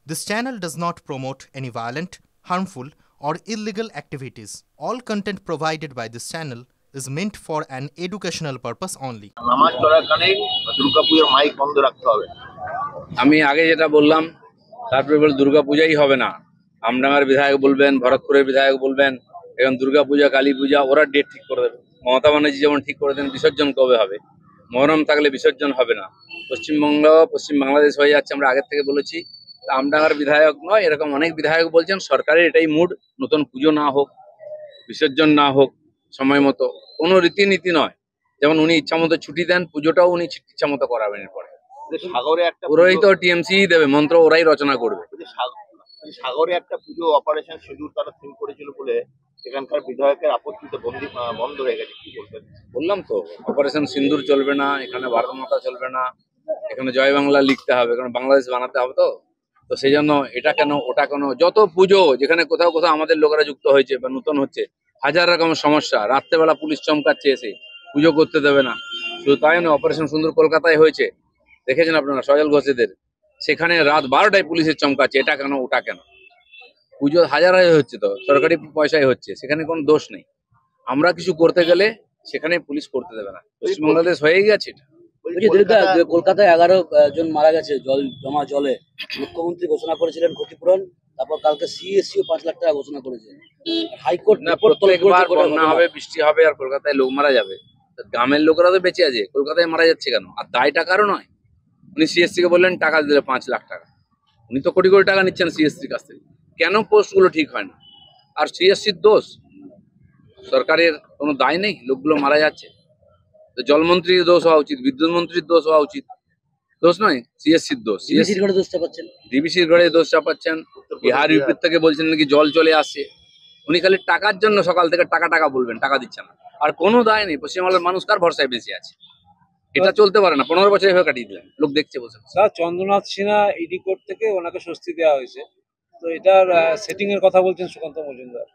This channel does not promote any violent, harmful, or illegal activities. All content provided by this channel is meant for an educational purpose only. নামাজ চলাকালীন দুর্গাপূজার mic বন্ধ রাখতে হবে। আমি আগে যেটা বললাম তারপরে বল দুর্গাপূজাই হবে না। আমডাঙ্গার বিধায়ক বলবেন, ভরতপুরের বিধায়ক বলবেন, এখন দুর্গাপূজা, কালী পূজা ওরা ডেট ঠিক করে দেবে। মমতা ব্যানার্জি যেমন ঠিক করে দেন বিসর্জন কবে হবে, মহরম থাকলে বিসর্জন হবে না। পশ্চিম বাংলাদেশ হয়ে যাচ্ছে, আমরা আগের থেকে বলেছি। আমডাঙ্গার বিধায়ক নয়, এরকম অনেক বিধায়ক বলছেন সরকারের এটাই মুড, নতুন পুজো না হোক, বিসর্জন না হোক সময় মতো, কোনো রীতিনীতি নয়। যেমন উনি ইচ্ছা মতো ছুটি দেন, পুজোটাও উনি ইচ্ছা মতো করাবেন। এরপরে সাগরে একটা পুরোই তো টিএমসি দেবে, মন্ত্র ওরাই রচনা করবে। সাগরে একটা পুজো অপারেশন শিডিউল তারা থিম করেছিল বলে সেখানকার বিধায়কের আপত্তিতে বন্ধ হয়ে গেছে, কি বলবেন? বললাম তো, অপারেশন সিন্দুর চলবে না, এখানে ভারত মাতা চলবে না, এখানে জয় বাংলা লিখতে হবে, কারণ বাংলাদেশ বানাতে হবে। তো সেই জন্য এটা কেন ওটা কেন, যত পুজো যেখানে কোথাও কোথাও আমাদের লোকেরা যুক্ত হয়েছে বা নতুন হচ্ছে, হাজার রকমের সমস্যা। রাত্রেবেলা পুলিশ চমকাচ্ছে, এসে পুজো করতে দেবে না। শুধু তাই নয়, অপারেশন সিন্দুর কলকাতায় হয়েছে, দেখেছেন আপনারা, সজল ঘোষেদের। সেখানে রাত 12টায় পুলিশের চমকাচ্ছে, এটা কেন ওটা কেন। পুজো হাজার হচ্ছে, তো সরকারি পয়সায় হচ্ছে, সেখানে কোনো দোষ নেই। আমরা কিছু করতে গেলে সেখানে পুলিশ করতে দেবে না। পশ্চিম বাংলাদেশ হয়ে গেছে এটা। কলকাতায় 11 জন মারা গেছে জলে। মুখ্যমন্ত্রী ঘোষণা করেছিলেন ক্ষতিপূরণ, তারপর কালকে সিএসসিও 5 লাখ টাকা ঘোষণা করেছে। হাইকোর্ট না, প্রত্যেকবার বন্যা হবে, বৃষ্টি হবে, আর কলকাতায় লোক মারা যাবে। গ্রামের লোকেরা তো বেঁচে আছে, কলকাতায় মারা যাচ্ছে কেন? আর দায়টা কারো নয়। উনি সিএসসি কে বললেন টাকা দিলে 5 লাখ টাকা, উনি তো কোটি কোটি টাকা নিচ্ছেন সিএসসির কাছ থেকে। কেন পোস্টগুলো ঠিক হয় না? আর সিএসসির দোষ, সরকারের কোনো দায় নেই, লোকগুলো মারা যাচ্ছে। তো জলমন্ত্রীর দোষ হওয়া উচিত, বিদ্যুৎ মন্ত্রীর দোষ হওয়া উচিত, দোষ নয় সিএসসির দোষ। ডিবিসির ঘরে দোষ চাপাচ্ছেন। বিহার ইউপির থেকে বলছেন নাকি জল চলে আসছে। উনি খালি টাকার জন্য সকাল থেকে টাকা বলবেন, টাকা দিচ্ছে না, আর কোনো দায় নেই। পশ্চিমবাংলার মানুষ কার ভরসায় বেশি আছে? এটা চলতে পারে না। 15 বছর এভাবে কাটিয়ে দিলেন, লোক দেখছে বসে। Sir, Chandranath Sinha ED court থেকে ওনাকে স্বস্তি দেওয়া হয়েছে, তো এটার সেটিং এর কথা বলছেন সুকান্ত মজুমদার।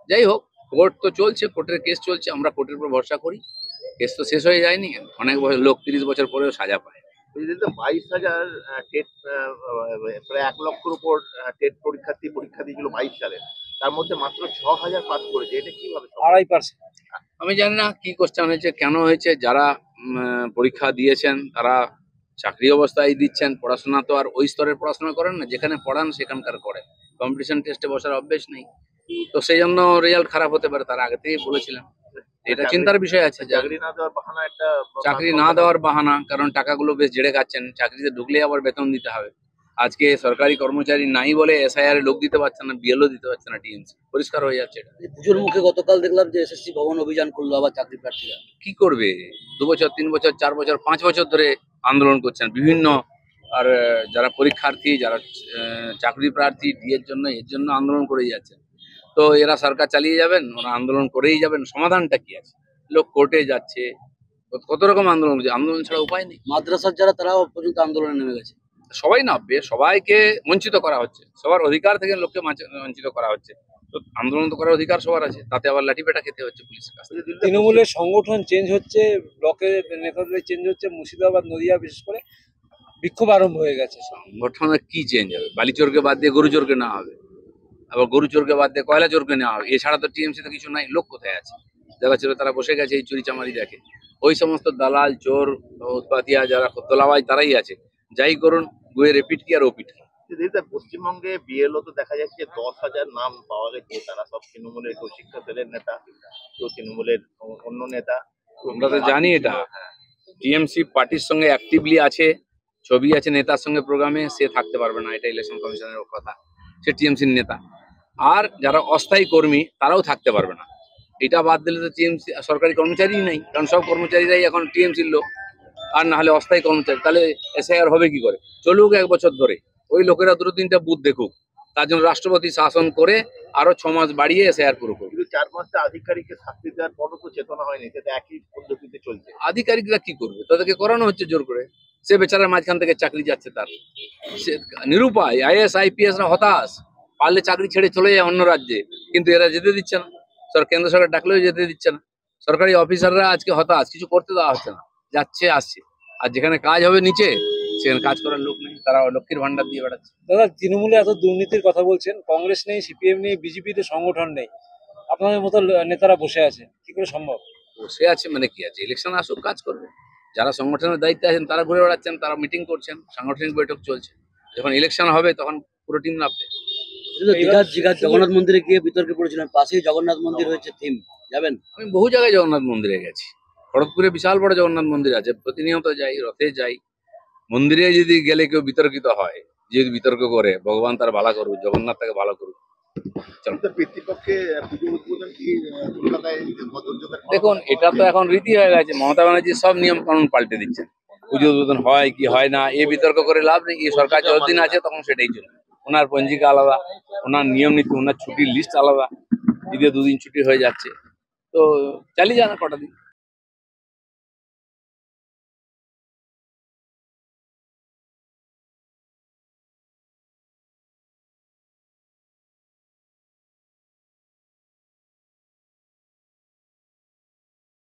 যাই হোক, কোর্ট তো চলছে, কোর্টের কেস চলছে, আমরা কোর্টের উপর ভরসা করি। কেস তো শেষ হয়ে যায়নি, অনেক লোক 30 বছর পরেও সাজা পায়। 22,000 টেট, প্রায় 1 লক্ষের উপর টেট পরীক্ষা দিয়েছিল 22 সালে, তার মধ্যে মাত্র 6,000 পাস করেছে। এটা কিভাবে? 2.5%। আমি জানি না কি কোশ্চেন হয়েছে, কেন হয়েছে। যারা পরীক্ষা দিয়েছেন তারা চাকরি অবস্থায় দিচ্ছেন, পড়াশোনা তো আর ওই স্তরের পড়াশোনা করেন না, যেখানে পড়ান সেখানকার করে। কম্পিটিশন টেস্টে বসার অভ্যেস নেই, তো সেই জন্য রেজাল্ট খারাপ হতে পারে। তারা আগে থেকেই বলেছিলাম, এটা চিন্তার বিষয় আছে। চাকরি না দেওয়ার বাহানা, চাকরি না দেওয়ার বাহানা, কারণ টাকাগুলো বেশ জেড়ে খাচ্ছেন। চাকরিতে ঢুকলে আবার বেতন দিতে হবে। আজকে সরকারি কর্মচারী নাই বলে এসআইআর লোক দিতে পারছে না, বিএলও দিতে পারছে না টিএমসি। পরিষ্কার হয়ে যাচ্ছে এটা। পুজোর মুখে গতকাল দেখলাম যে এসএসসি ভবন অভিযান করলো আবার চাকরি প্রার্থীরা। কি করবে? 2 বছর, 3 বছর, 4 বছর, 5 বছর ধরে আন্দোলন করছেন বিভিন্ন। আর যারা পরীক্ষার্থী, যারা চাকরি প্রার্থী, ডিএর জন্য এর জন্য আন্দোলন করেই যাচ্ছেন। তো এরা সরকার চালিয়ে যাবেন, ওরা আন্দোলন করেই যাবেন। সমাধানটা কি আছে? লোক কোর্টে যাচ্ছে, কত রকম আন্দোলন করছে, আন্দোলন ছাড়া উপায় নেই। মাদ্রাসার যারা, তারাও পর্যন্ত আন্দোলনে নেমে গেছে। সবাই নামবে, সবাইকে বঞ্চিত করা হচ্ছে, সবার অধিকার থেকে লোককে বঞ্চিত করা হচ্ছে। তো আন্দোলন তো করার অধিকার সবার আছে, তাতে আবার লাঠিপেটা খেতে হচ্ছে পুলিশের কাছ থেকে। তৃণমূলের সংগঠন চেঞ্জ হচ্ছে, ব্লকের নেতাদের চেঞ্জ হচ্ছে, মুর্শিদাবাদ, নদিয়া বিশেষ করে বিক্ষোভ আরম্ভ হয়ে গেছে। সংগঠনের কি চেঞ্জ হবে? বালিচোরকে বাদ দিয়ে গরু চোরকে নেওয়া হবে, আবার গরু চোরকে বাদ দিয়ে কয়লা চোরকে নেওয়া হবে। এছাড়া তো টিএমসি তো কিছু নাই। লোক কোথায় আছে? যারা ছিল তারা বসে গেছে এই চুরি চামারি দেখে। ওই সমস্ত দালাল, চোর, উৎপাতিয়া, যারা তোলাবাজ, তারাই আছে। যাই করুন, গুয়ে রিপিট কি আর ওপিট। পশ্চিমবঙ্গে বিএলও তো দেখা যাচ্ছে 10,000 নাম পাওয়া গেছে। তারা সব তৃণমূলের, কেউ শিক্ষা সেলের নেতা, কেউ তৃণমূলের অন্য নেতা। আমরা তো জানি এটা টিএমসি পার্টির সঙ্গে অ্যাক্টিভলি আছে, ছবি আছে নেতার সঙ্গে প্রোগ্রামে, সে থাকতে পারবে না, এটা ইলেকশন কমিশনের কথা। সে টিএমসির নেতা। আর যারা অস্থায়ী কর্মী তারাও থাকতে পারবে না। এটা বাদ দিলে তো টিএমসি সরকারি কর্মচারী নেই, কারণ সব কর্মচারীরাই এখন টিএমসির লোক। আর না হলে অস্থায়ী কর্মচারী, তাহলে এসআইআর হবে কি করে? চলুক 1 বছর ধরে, ওই লোকেরা 2-3টা বুথ দেখুক। তার জন্য রাষ্ট্রপতি শাসন করে আরো 6 মাস বাড়িয়ে এসআইআর পুরো করুক। কিন্তু 4-5টা আধিকারিককে শাস্তি দেওয়ার পরও তো চেতনা হয়নি, সেটা একই পদ্ধতিতে চলছে। আধিকারিকরা কি করবে? তাদেরকে করানো হচ্ছে জোর করে। সে বেচারার মাঝখান থেকে চাকরি যাচ্ছে, তার সে নিরুপায়। আইএস আইপিএস রা হতাশ, পারলে চাকরি ছেড়ে চলে যায় অন্য রাজ্যে, কিন্তু এরা যেতে দিচ্ছে না। কেন্দ্র সরকার ডাকলেও যেতে দিচ্ছে না। সরকারি অফিসাররা আজকে হতাশ, কিছু করতে দেওয়া হচ্ছে না, যাচ্ছে আসছে। আর যেখানে কাজ হবে নিচে, সেখানে কাজ করার লোক নেই। তারা লক্ষ্মীর ভান্ডার দিয়ে বেড়াচ্ছে। দাদা, তৃণমূলে এত দুর্নীতির কথা বলছেন, কংগ্রেস নেই, সিপিএম নেই, বিজেপিতে সংগঠন নেই, আপনাদের মতো নেতারা বসে আছে, কি করে সম্ভব? বসে আছে মানে কি আছে, ইলেকশন আসুক কাজ করবে। যারা সংগঠনের দায়িত্বে আছেন তারা ঘুরে বেড়াচ্ছেন, তারা মিটিং করছেন, সাংগঠনিক বৈঠক চলছে। যখন ইলেকশন হবে তখন পুরো টিম নামবে। দীঘার জগন্নাথ মন্দিরে গিয়ে বিতর্কে পড়েছিলেন, পাশেই জগন্নাথ মন্দির হয়েছে থিম, যাবেন? আমি বহু জায়গায় জগন্নাথ মন্দিরে গেছি। খড়গপুরে বিশাল বড় জগন্নাথ মন্দির আছে, প্রতিনিয়ত যাই, রথে যাই। মন্দিরে যদি গেলে কেউ বিতর্কিত হয়, যদি বিতর্ক করে, ভগবান তার ভালো করুক, জগন্নাথ তাকে ভালো করুক। পিতৃপক্ষে পুজো উদ্বোধন কি কলকাতায় দেখুন, এটা তো এখন রীতি হয়ে গেছে। মমতা ব্যানার্জি সব নিয়ম কানুন পাল্টে দিচ্ছেন। পুজো উদ্বোধন হয় কি হয় না এ বিতর্ক করে লাভ নেই। এই সরকার যতদিন আছে তখন সেটাই চলবে। ওনার পঞ্জিকা আলাদা, ওনার নিয়ম নীতি, ওনার ছুটির লিস্ট আলাদা। ঈদে 2 দিন ছুটি হয়ে যাচ্ছে, তো চালিয়ে যান কটা দিন।